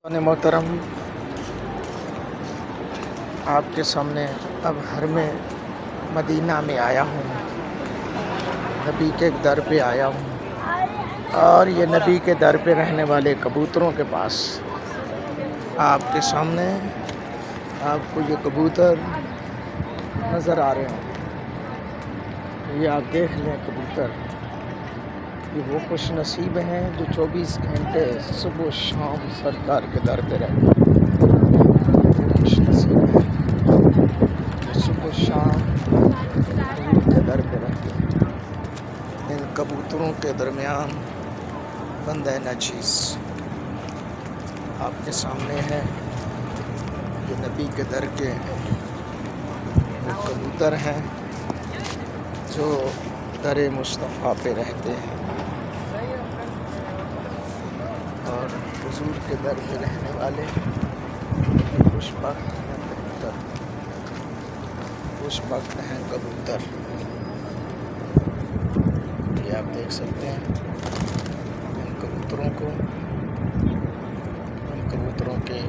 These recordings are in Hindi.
मोहतरम, आपके सामने अब हर में मदीना में आया हूँ, नबी के दर पे आया हूँ और ये नबी के दर पे रहने वाले कबूतरों के पास आपके सामने आपको ये कबूतर नज़र आ रहे हैं। ये आप देख लें कबूतर, ये वो खुश नसीब हैं जो 24 घंटे सुबह शाम सरकार के दर पे रहते हैं। खुश नसीब हैं सुबह शाम हजूर के दर पे रहते हैं। इन कबूतरों के दरमियान बंदा नचीज़ आपके सामने है। ये नबी के दर के वो कबूतर हैं जो दर मुस्तफ़ा पे रहते हैं और हुजूर के दर पे रहने वाले खुशबख्त हैं कबूतर। ये आप देख सकते हैं इन कबूतरों के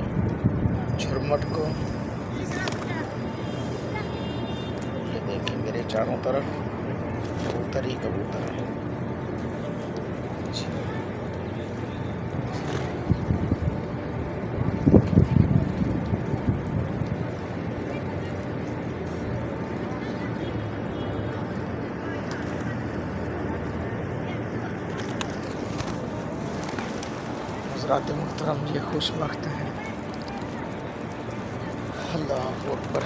झुरमुट को। ये देखिए मेरे चारों तरफ कबूतर ही कबूतर हैं। हज़रात मोहतरम, ये खुशबख्त हैं। अल्लाह अकबर।